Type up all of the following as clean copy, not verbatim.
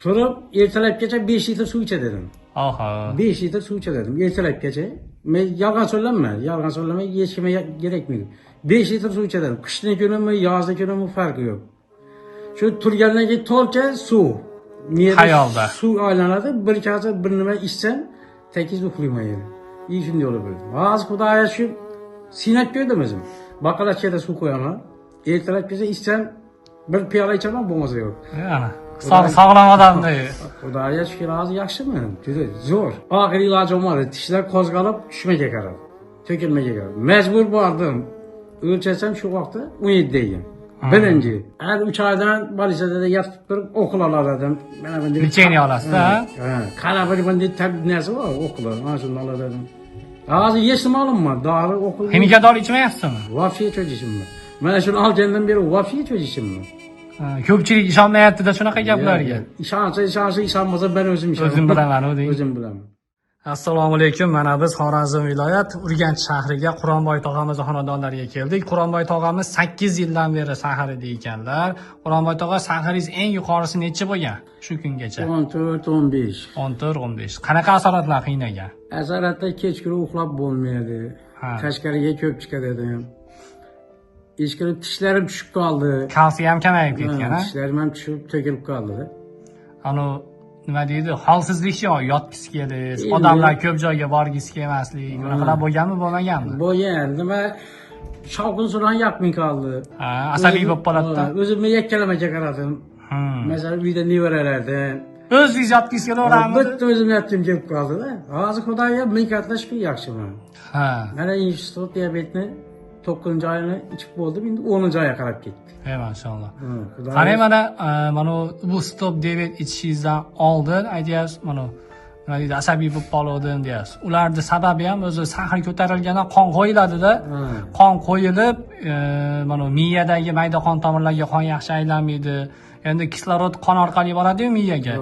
Turib ertalabgacha 5 litr suv icha dedim. Oho. 5 litr suv icha dedim ertalabgacha. Men yolg'on so'zlamay hech kimga kerakmaydi. 5 litr suv icha dedim. Qishni kunimi, yozni kunimi farqi yo'q. Shu turgandan keyin to'lcha suv. Xayolda. Suv aylanadi, bir kasa bir nima ichsam, tekiz uxlayman yana. Shunday bo'lib bo'ldi. Hozir xudoga shu sinab ko'rdim o'zim. Baqaloqchada suv qo'yaman. Ertalabgacha ichsam bir piyola ichaman, bo'lmasa yo'q. Ana. Sog'lom odamda. Xudoga shukr, hozir yaxshiman. Juda zo'r. Oxirgi iloj bo'lmadi. Tishlar qo'zg'alib, tushmaga qaradi. To'kilmaga qaradi. Majbur bordim. O'lchasam shu vaqtda 17 degan. Birinchi. Har 3 oydan bolitsiyada yotib turib o'qil oldim. Mana bunday. Lecheniya olasiz-da? Ha. Qara bir bunday narsa bor, o'qil. Mana shuni oladim. Hozir yechim olinmadi. Dori o'qil. Ximika dori ichmayapsizmi? Vaffiya cho'chishimmi? Mana shuni olgandan beri vaffiya cho'chishimmi? Ko'pchilik ishonmayapti-da shunaqa gaplarga. Ishonmasa ben o'zim ishonaman. O'zim bilaman, o'zing. O'zim bilaman. Assalomu alaykum. Mana biz Xorazm viloyat Urganch shahriga Quronboy tog'amiz xonadonlariga keldik. Quronboy tog'amiz 8 yildan beri saharida ekanlar. Quronboy tog'a saharingiz eng yuqorisi necha bo'lgan shu kungacha? 14-15. 14-15. Qanaqa asoratlar qiynagan? Asoratda kechqurun uxlab bo'lmaydi. Tashqariga ko'p chiqadim. Ishqilib tishlarim tushib qoldi. Kalsiy ham kamayib ketgan, ha? Tishlarim ham tushib to'kilib qoldi. Ano nima deydi? Holsizlikchi yotgisi kelish, odamlar ko'p joyga borgisi kelmaslik, bunaqalar bo'lganmi, bo'lmaganmi? Bo'lgan. Nima shovqin suron yoqmay qoldi. Ha, asabiy bo'lib qoladi-da. O'zimni yakkalamaga qaradim. Masalan, uyda nevaralardan o'zingiz yotgisi kelaveradimi? Bitta o'zim yotgim kelib qoldi-da. Hozir xudoga ming qatla shukur yaxshiman. Ha. Mana institut diabetni 9-oyini ichib bo'ldim, endi 10-oyga qarab ketdi. Ey maşallah. Qarang mana bu stop diyabet ichishingizdan oldin aytyapsiz, mana nima deydi, asabiy bo'lib qoldim deyapsiz. Ularni sababi ham o'zi sahar ko'tarilgandan qon qo'yiladi-da. Qon qo'yilib, mana miyadagi mayda qon tomirlarga qon yaxshi aylanmaydi. Endi kislorod qon orqali boradi-yu miyaga.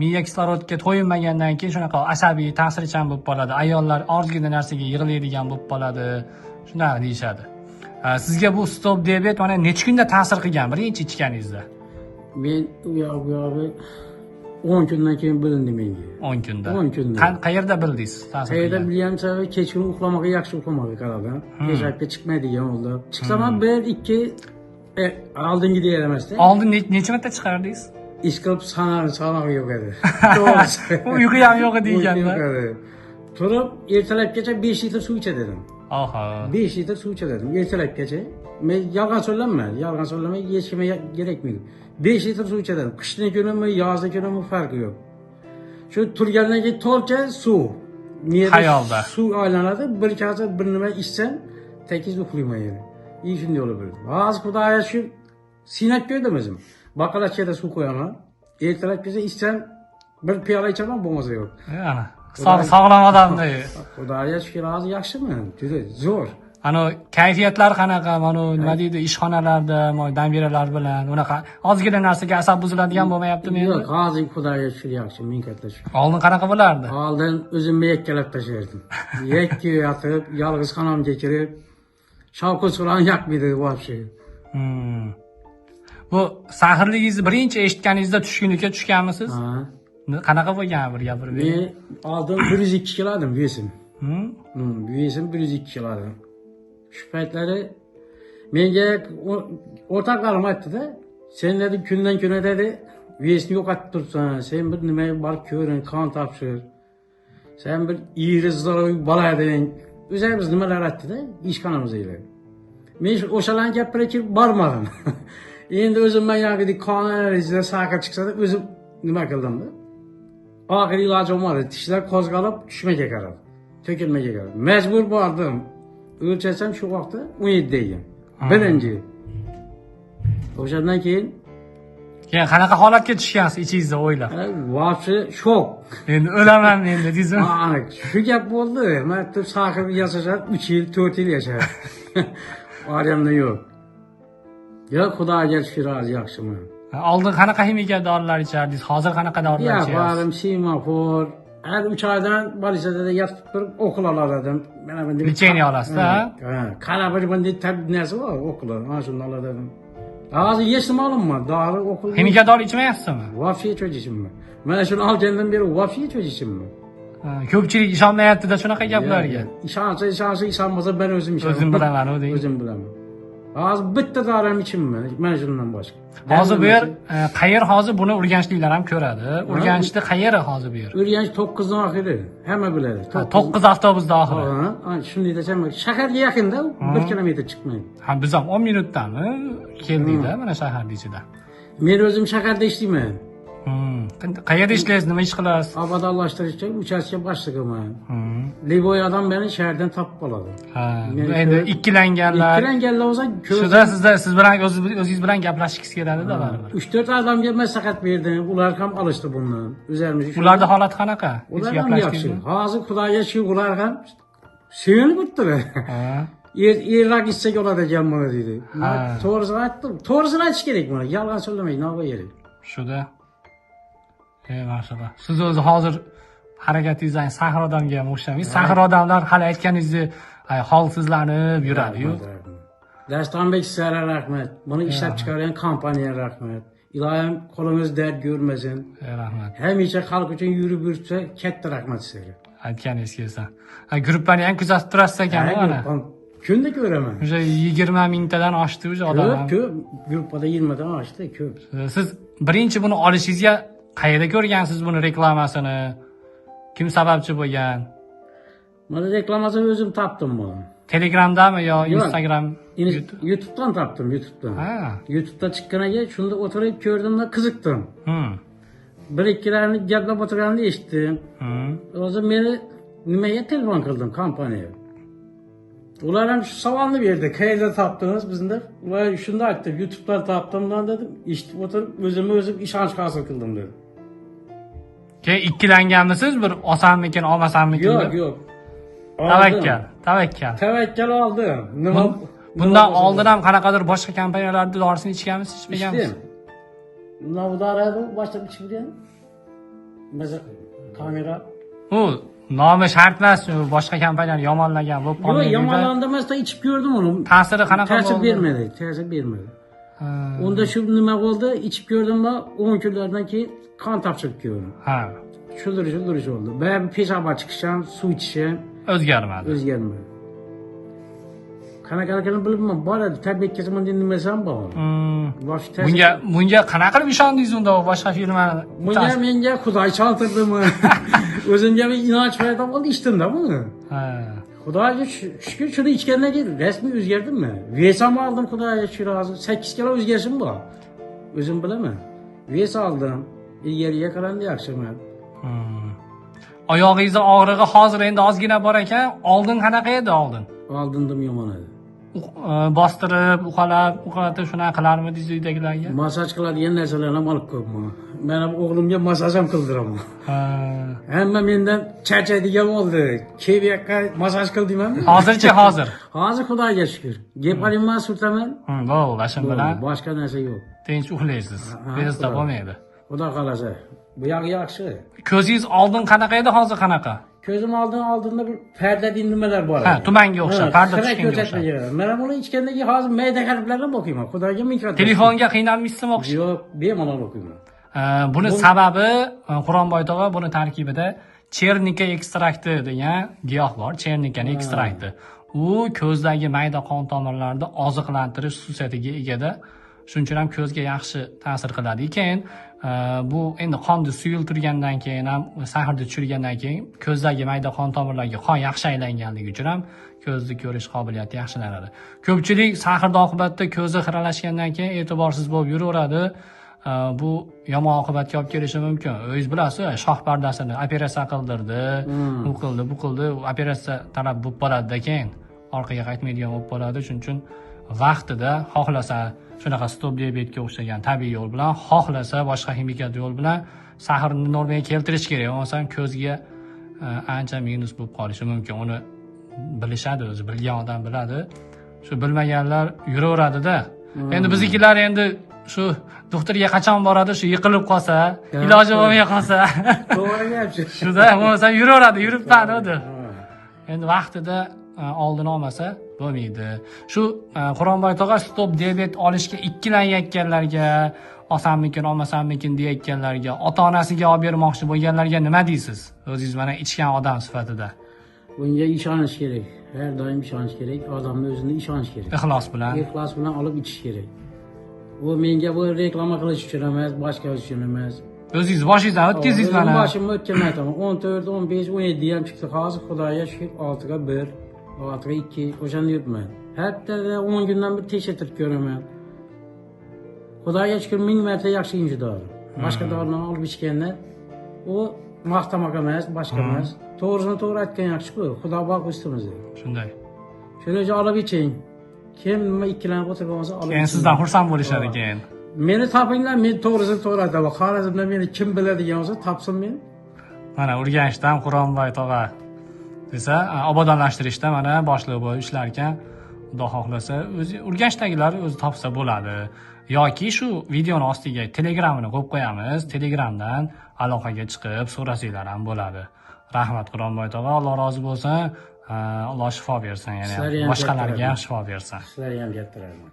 Miya kislorodga to'yinmagandan keyin shunaqa asabiy ta'sirchan bo'lib qoladi. Ayollar ozgina narsaga yig'laydigan bo'lib qoladi. Shunaqa deyishadi. Sizga bu stop diabet mana necha kunda ta'sir qilgan birinchi ichganingizda? Men u yog'i 10 kundan keyin bilindi menga. 10 kunda. 10 kunda. Qayerda bildingiz ta'sir qilgan? Qayerda bilgan sababi kechqurun uxlamaga yaxshi uxlamaga qaradim. Peshobga chiqmaydigan bo'ldi. Chiqsam ham 1-2 oldingi deya emasda. Oldin necha marta chiqardingiz? Ish qilib sanog'i yo'q edi. Uyqu ham yo'q edi deganda. Turib ertalabgacha 5 litr suv icha dedim. Oho. 5 litr suv icha dedim ertalabgacha. Men yolg'on so'zlamay hech kimga kerakmaydi. 5 litr suv icha dedim. Qishni kunimi, yozni kunimi farqi yo'q. Shu turgandan keyin to'lcha suv. Xayolda. Suv aylanadi, bir kasa bir nima ichsam, tekiz uxlayman yana. Shunday bo'lib bo'ldi. Hozir xudoga shu sinab ko'rdim o'zim. Baqaloqchada suv qo'yaman. Ertalabgacha ichsam bir piyola ichaman, bo'lmasa yo'q. Ana. Sog'lom odamda. Xudoga shukr, hozir yaxshiman. Juda zo'r. Ano kayfiyatlar qanaqa? Mana nima deydi, ishxonalarda, nabiralar bilan unaqa ozgina narsaga asab buziladigan bo'lmayaptimi endi? Yo'q, hozir xudoga shukr yaxshi, ming qatla shukr. Oldin qanaqa bo'lardi? Oldin o'zimni yakkalab tashlardim. Yakka yotib, yolg'iz xonamga kirib, shovqin suron yoqmaydi voобще. Bu sahrligingizni birinchi eshitganingizda tushkunlikka tushganmisiz? Ha. Qanaqa bo'lgan bir gapirib bering. Men oldin 102 kilodim vesim. Vesim 102 kilodim. Shu paytlari menga o'rtoqlarim aytdi-da, sen dedi kundan kuna dedi, vesni yo'qotib turibsan, sen bir nimaga borib ko'rin, qon topshir. Sen bir iri zdoroy bola eding. O'zimiz nimalar aytdi-da, ishxonamizda. Men o'shalarni gapirib kirib bormadim. Endi o'zim men yoqida qon analizida saqir chiqsa-da, o'zim nima qildim-da? Oxirgi iloj bo'lmadi. Tishlar qo'zg'alib, tushmaga qaradi. To'kilmaga qaradi. Majbur bordim. O'lchasam shu vaqtda 17 degan. Birinchi. O'shandan keyin qanaqa holatga tushgansiz ichingizda o'ylab? Voобще shok. Endi o'laman endi deysizmi? Shu gap bo'ldi. Men turib saqir yashashar 3 yil, 4 yil yashar. Oriyamda yo'q. Yo'q, xudoga shukr, yaxshiman. Oldin qanaqa ximika dorilar ichdingiz? Hozir qanaqa dorilar ichyapsiz? Borim Semafor. Har 3 oydan bolitsiyada yotib turib o'qil oldim. Mana bunday. Lecheniya olasiz-da? Ha. Qara bir bunday narsa bor, o'qil. Mana shuni oladim. Hozir yesim olinma, dori o'qib. Ximika dori ichmayapsizmi? Vafiy cho'chishimmi? Mana shuni olgandan beri vafiy cho'chishimmi? Ko'pchilik ishonmayapti-da shunaqa gaplarga. Ishonmasa ben o'zim ishonaman. O'zim bilaman, u deydi. O'zim bilaman. Hozir bitta dorim ichimmi? Mana shundan boshqa. Hozir bu yer qayer hozir buni urganchliklar ham ko'radi. Urganchda qayeri hozir bu yer? Urganch 9 dan oxiri. Hamma biladi. 9 avtobusda oxiri. Ha, shunday desam, shaharga yaqinda 1 kilometr chiqmaydi. Ha, biz ham 10 minutdami keldik-da mana shaharning ichida. Men o'zim shaharda ishlayman. Qayerda ishlaysiz, nima ish qilasiz? Obodonlashtirishda uchastka boshlig'iman. Liboy odam meni shahardan topib qoladi. Ha, endi ikkilanganlar. Ikkilanganlar bo'lsa, shunda siz bilan o'zingiz bilan gaplashishkiz keladi-da baribir. 3-4 odamga maslahat berdim. Ular ham olishdi bundan. O'zimiz. Ularning holati qanaqa? Ular ham yaxshi. Hozir Xudoga shukr, ular ham sevinib o'tdilar. Ha. Errak ishsak oladi ekan buni dedi. To'g'risini aytdim. To'g'risini aytish kerak buni. Yolg'on so'zlamaydi, nima kerak. Shuda. Maşallah. Siz o'zi hozir harakatingizdan sahar odamga ham o'xshamaysiz. Sahar odamlar hali aytganingizni holsizlanib yuradi-yu. Dastonbek sizlarga rahmat. Buni ishlab chiqargan kompaniyaga rahmat. Ilohim qo'lingiz dard ko'rmasin. Rahmat. Hamisha xalq uchun yurib yursa, katta rahmat sizlarga. Aytganingiz kelsa. Gruppani ham kuzatib turasiz ekan mana. Kunda ko'raman. O'sha 20 mingtadan oshdi o'sha odam. Ko'p, gruppada 20 dan oshdi, ko'p. Siz birinchi buni olishingizga qayerda ko'rgansiz buni reklamasini? Kim sababchi bo'lgan? Mana reklamasini o'zim topdim buni. Telegramdami yo Instagram? YouTube'dan topdim, YouTube'dan. Ha. YouTube'da chiqqaniga shunda o'tirib ko'rdimda qiziqdim. Bir ikkilarni gaplab o'tirganini eshitdim. O'zi meni nimaga telefon qildim kompaniyaga. Ular ham shu savolni berdi. Qayerda topdingiz bizni? Ular shunda aytdi, YouTube'dan topdimdan dedim. Eshitib o'tirib o'zim ishonch hosil qildim dedi. Ikkilanganmisiz? Bir olsammikin, olmasammikin? Yo'q. Tavakkal oldim. Nima? Bundan oldin ham qanaqadir boshqa kompaniyalarda dorisini ichganmisiz, ichmaganmisiz? Navdarada boshqa ichgan. Mesela kamera. Nomi shart emas, boshqa kompaniyalar yomonlagan bo'lib qolgan. Yo'q, yomonlanmasdan ichib ko'rdim uni. Ta'siri qanaqa bo'ldi? Ta'sir bermadi. Unda shu nima bo'ldi? Ichib ko'rdimmi, 10 kunlardan keyin qon topshirib ko'rdim. Ha. Shudirish oldu. Ben peshaba chiqishim, suv ichishim o'zgarmadi. Qanaqaligini bilmayman. Boradi, tabiat kesaman demasam bor. Bunga qanaqa qilib ishondingiz unda boshqa filmlarni? Menga Xudo ishontirdimi? O'zimga bir inonch paydo bo'ldi, ichdimda buni. Xudoga shukr, shuni ichgandan keyin rasmiy o'zgardimmi? Vesam oldim, Xudoga shukr hozir 8 kilo o'zgarishim bor. O'zim bilaman. Ves oldim. Ilgariga qaraganda yaxshiman. Oyog'ingizni og'rig'i hozir endi ozgina bor ekan, oldin qanaqa edi oldin? Oldindim yomon edi. Bostirib, uqalatib shunaqa qilarmidingiz uydagilarga? Massaj qiladigan narsalarni ham olib qo'yibman. Men ham o'g'limga massaj ham qildiraman. Hamma mendan charchaydigan bo'ldi. Kelib yoqqa massaj qil deyman. Hozir. Hozir Xudoga shukr. Geparinman surtaman. Bo'ldi, ashim bilan. Boshqa narsa yo'q. Tinch uxlaysiz. Bezda bo'lmaydi. Xudo xolasa. Bu yoq yaxshi. Ko'zingiz oldin qanaqa edi, hozir qanaqa? Ko'zim oldinda bir parda nimalar bor. Ha, tumanga o'xshab, parda tushganga o'xshab. Men buni ichgandagi hozir mayda harflarni o'qiyman. Xudoga ming qadar. Telefonga qiynalmaysizmi o'qish? Yo'q, bemalol o'qiyman. Buni sababi Quronboy tog'a buni tarkibida chernika ekstrakti degan giyoh bor, chernikaning ekstrakti. U ko'zdagi mayda qon tomirlarni oziqlantirish xususiyatiga egada. Shuning uchun ham ko'zga yaxshi ta'sir qiladi ekan. Bu endi qonni suyultirgandan keyin ham saharda tushirgandan keyin ko'zdagi mayda qon tomirlarga qon yaxshi aylanganligi uchun ham ko'zni ko'rish qobiliyati yaxshilanadi. Ko'pchilik saharda oqibatda ko'zi xiralashgandan keyin e'tiborsiz bo'lib yuraveradi. Bu yomon oqibatga olib kelishi mumkin. O'zingiz bilasiz, shoh pardasini operatsiya qildirdi, u qildi, bu qildi, operatsiya talab bo'lib qoladi keyin orqaga qaytmaydigan bo'lib qoladi. Shuning uchun vaqtida xohlasa shunaqa stop diabetga o'xshagan tabiiy yo'l bilan, xohlasa boshqa ximik yo'l bilan saharni normaga keltirish kerak. Bo'lmasa ko'zga ancha minus bo'lib qolishi mumkin. Uni bilishadi, o'zi bilgan odam biladi. Shu bilmaganlar yuraveradi-da. Endi biznikilar endi shu doktorga qachon boradi, shu yiqilib qolsa, iloji bo'lmay qolsa. To'g'ri gapchi. Shuda bo'lmasa yuraveradi, yuribman o'zi. Endi vaqtida oldini olmasa bo'lmaydi. Shu Quronboy tog'a stop diabet olishga ikkilanayotganlarga, olsammikin, olmasammikin deyayotganlarga, ota-onasiga olib bermoqchi bo'lganlarga nima deysiz? O'zingiz mana ichgan odam sifatida. Bunga ishonish kerak. Har doim ishonish kerak. Odamning o'zini ishonish kerak. Ixlos bilan. Ixlos bilan olib ichish kerak. Bu menga bu reklama qilish uchun emas, boshqa uchun emas. O'zingiz boshingizdan o'tkazdingiz mana. Boshimni o'tgan aytaman. 14, 15, 17 ham chiqdi. Hozir Xudoga shukr 6 ga 1, 6 ga 2 o'shanda yuribman. Haftada 10 kundan bir tekshirtirib ko'raman. Xudoga shukr ming marta yaxshi injidori. Boshqa dorilarni olib ichganda u maqtamoq emas, boshqa emas. To'g'risini to'g'ri aytgan yaxshi-ku. Xudo bor ustimizda. Shunday. Shuning uchun olib iching. Kim nima ikkilanib o'tirgan bo'lsa olib. Keyin sizdan xursand bo'lishadi keyin. Meni topinglar, men to'g'risini to'g'ri aytaman. Xorazmda meni kim biladigan bo'lsa, topsin meni. Mana Urganchdan Quronboy tog'a desa, obodonlashtirishda mana boshliq bo'lib ishlar ekan. Xudo xohlasa, o'zi Urganchdagilar o'zi topsa bo'ladi. Yoki shu videoni ostiga Telegramini qo'yib qo'yamiz. Telegramdan aloqaga chiqib so'rasanglar ham bo'ladi. Rahmat Quronboy tog'a, Alloh rozi bo'lsin. Alloh shifo bersin, ya'ni boshqalarga ham shifo bersin. Sizlarga ham katta rahmat.